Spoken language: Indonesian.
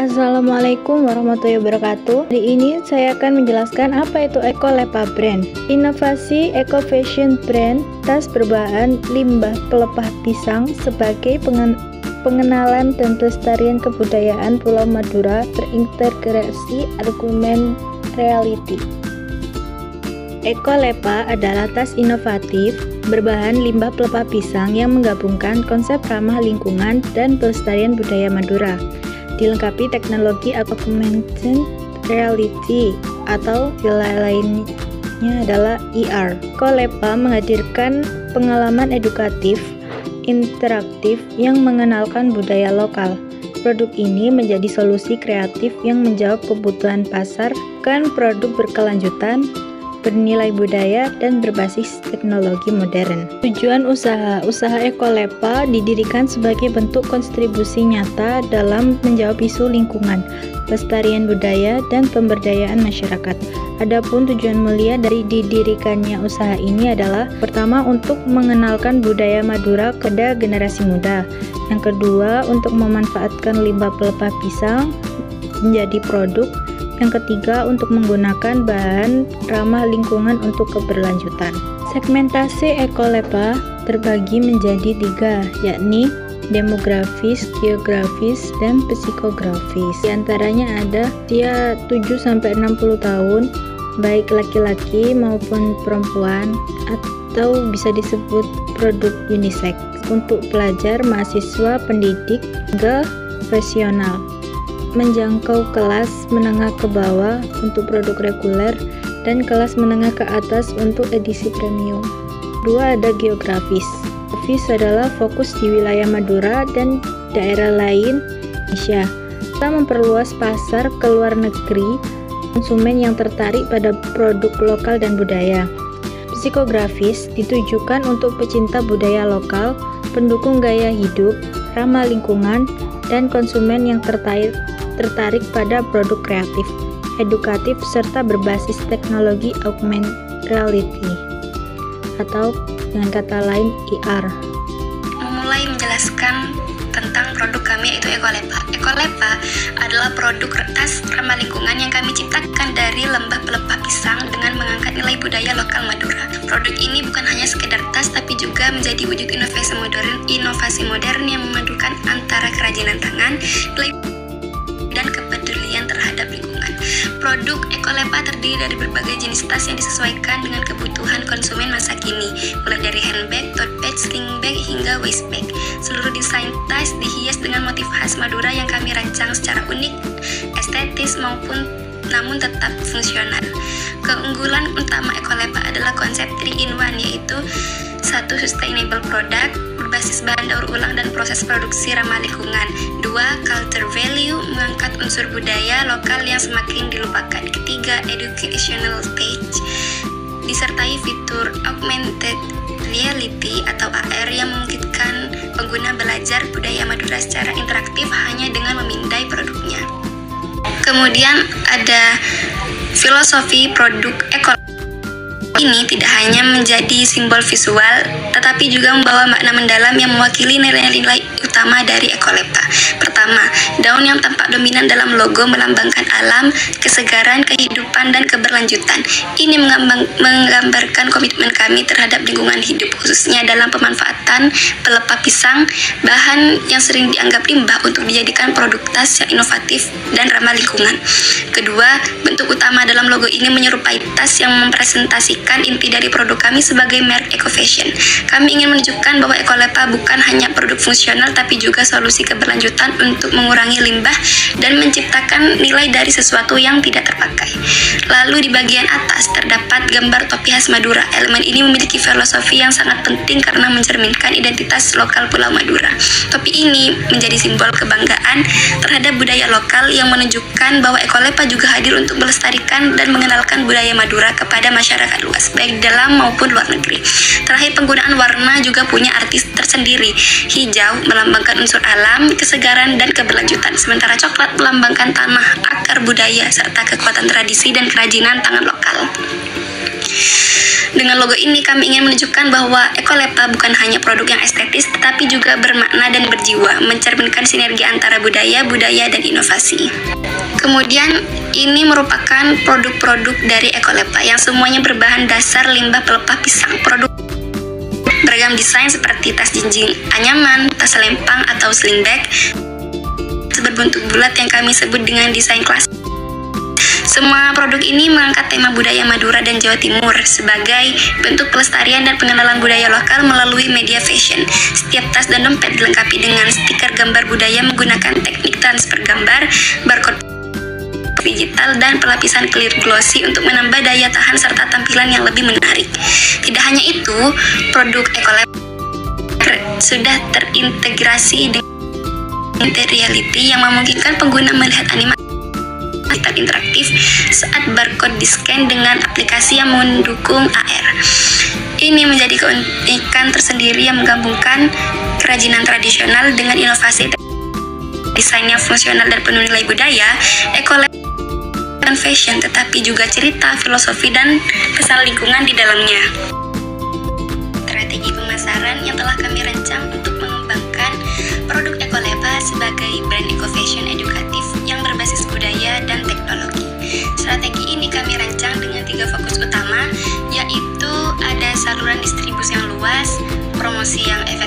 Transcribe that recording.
Assalamualaikum warahmatullahi wabarakatuh. Hari ini saya akan menjelaskan apa itu Ecolepa Brand. Inovasi Eco Fashion Brand tas berbahan limbah pelepah pisang sebagai pengenalan dan pelestarian kebudayaan Pulau Madura terintegrasi augmented reality. Ecolepa adalah tas inovatif berbahan limbah pelepah pisang yang menggabungkan konsep ramah lingkungan dan pelestarian budaya Madura, dilengkapi teknologi augmented reality atau istilah lainnya adalah AR. Ecolepa menghadirkan pengalaman edukatif interaktif yang mengenalkan budaya lokal. Produk ini menjadi solusi kreatif yang menjawab kebutuhan pasar, bukan produk berkelanjutan, bernilai budaya, dan berbasis teknologi modern. Tujuan usaha Ecolepa didirikan sebagai bentuk kontribusi nyata dalam menjawab isu lingkungan, pelestarian budaya, dan pemberdayaan masyarakat. Adapun tujuan mulia dari didirikannya usaha ini adalah pertama, untuk mengenalkan budaya Madura kepada generasi muda. Yang kedua, untuk memanfaatkan limbah pelepah pisang menjadi produk. Yang ketiga, untuk menggunakan bahan ramah lingkungan untuk keberlanjutan. Segmentasi Ecolepa terbagi menjadi 3, yakni demografis, geografis, dan psikografis. Di antaranya ada usia 7-60 tahun, baik laki-laki maupun perempuan, atau bisa disebut produk unisex untuk pelajar, mahasiswa, pendidik, hingga profesional. Menjangkau kelas menengah ke bawah untuk produk reguler dan kelas menengah ke atas untuk edisi premium. Dua, ada geografis. Geografis adalah fokus di wilayah Madura dan daerah lain Indonesia. Kita memperluas pasar ke luar negeri, konsumen yang tertarik pada produk lokal dan budaya. Psikografis ditujukan untuk pecinta budaya lokal, pendukung gaya hidup, ramah lingkungan, dan konsumen yang tertarik pada produk kreatif, edukatif, serta berbasis teknologi augmented reality atau dengan kata lain AR. Memulai menjelaskan tentang produk kami yaitu Ecolepa. Ecolepa adalah produk tas ramah lingkungan yang kami ciptakan dari lembah pelepah pisang dengan mengangkat nilai budaya lokal Madura. Produk ini bukan hanya sekedar tas tapi juga menjadi wujud inovasi modern yang memadukan antara kerajinan tangan, nilai dan kepedulian terhadap lingkungan. Produk Ecolepa terdiri dari berbagai jenis tas yang disesuaikan dengan kebutuhan konsumen masa kini, mulai dari handbag, tote bag, sling bag, hingga waist bag. Seluruh desain tas dihias dengan motif khas Madura yang kami rancang secara unik, estetis namun tetap fungsional. Keunggulan utama Ecolepa adalah konsep 3-in-1, yaitu 1. Sustainable product berbasis bahan daur ulang dan proses produksi ramah lingkungan. 2. Culture value mengangkat unsur budaya lokal yang semakin dilupakan. 3. Educational stage disertai fitur augmented reality atau AR yang memungkinkan pengguna belajar budaya Madura secara interaktif hanya dengan memindai produknya. Kemudian ada filosofi produk Ecolepa. Ini tidak hanya menjadi simbol visual, tetapi juga membawa makna mendalam yang mewakili nilai-nilai utama dari Ecolepa. Pertama, daun yang tampak dominan dalam logo melambangkan alam, kesegaran, kehidupan, dan keberlanjutan. Ini menggambarkan komitmen kami terhadap lingkungan hidup, khususnya dalam pemanfaatan pelepah pisang, bahan yang sering dianggap limbah untuk dijadikan produk tas yang inovatif dan ramah lingkungan. Kedua, bentuk utama dalam logo ini menyerupai tas yang mempresentasikan inti dari produk kami sebagai merek Eco Fashion. Kami ingin menunjukkan bahwa Ecolepa bukan hanya produk fungsional tapi juga solusi keberlanjutan untuk mengurangi limbah dan menciptakan nilai dari sesuatu yang tidak terpakai. Lalu di bagian atas terdapat gambar topi khas Madura. Elemen ini memiliki filosofi yang sangat penting karena mencerminkan identitas lokal Pulau Madura. Topi ini menjadi simbol kebanggaan terhadap budaya lokal yang menunjukkan bahwa Ecolepa juga hadir untuk melestarikan dan mengenalkan budaya Madura kepada masyarakat luas, baik dalam maupun luar negeri. Terakhir, penggunaan warna juga punya arti tersendiri. Hijau melambangkan unsur alam, kesegaran, dan keberlanjutan, sementara coklat melambangkan tanah, akar budaya, serta kekuatan tradisi dan kerajinan tangan lokal. Dengan logo ini kami ingin menunjukkan bahwa Ekolepa bukan hanya produk yang estetis, tetapi juga bermakna dan berjiwa, mencerminkan sinergi antara budaya, dan inovasi. Kemudian, ini merupakan produk-produk dari Ekolepa yang semuanya berbahan dasar limbah pelepah pisang. Produk beragam desain seperti tas jinjing anyaman, tas lempang atau sling bag, berbentuk bulat yang kami sebut dengan desain klasik. Semua produk ini mengangkat tema budaya Madura dan Jawa Timur sebagai bentuk pelestarian dan pengenalan budaya lokal melalui media fashion. Setiap tas dan dompet dilengkapi dengan stiker gambar budaya menggunakan teknik transfer gambar, barcode digital, dan pelapisan clear glossy untuk menambah daya tahan serta tampilan yang lebih menarik. Tidak hanya itu, produk Ekolepa sudah terintegrasi dengan reality yang memungkinkan pengguna melihat animasi interaktif saat barcode di-scan dengan aplikasi yang mendukung AR. Ini menjadi keunikan tersendiri yang menggabungkan kerajinan tradisional dengan inovasi desain yang fungsional dan penuh nilai budaya. Ekolepa bukan fashion, tetapi juga cerita, filosofi, dan pesan lingkungan di dalamnya. Strategi pemasaran yang telah kami rancang untuk mengembangkan produk Ekolepa sebagai brand eco-fashion edukatif yang berbasis budaya dan teknologi. Strategi ini kami rancang dengan 3 fokus utama, yaitu ada saluran distribusi yang luas, promosi yang efektif,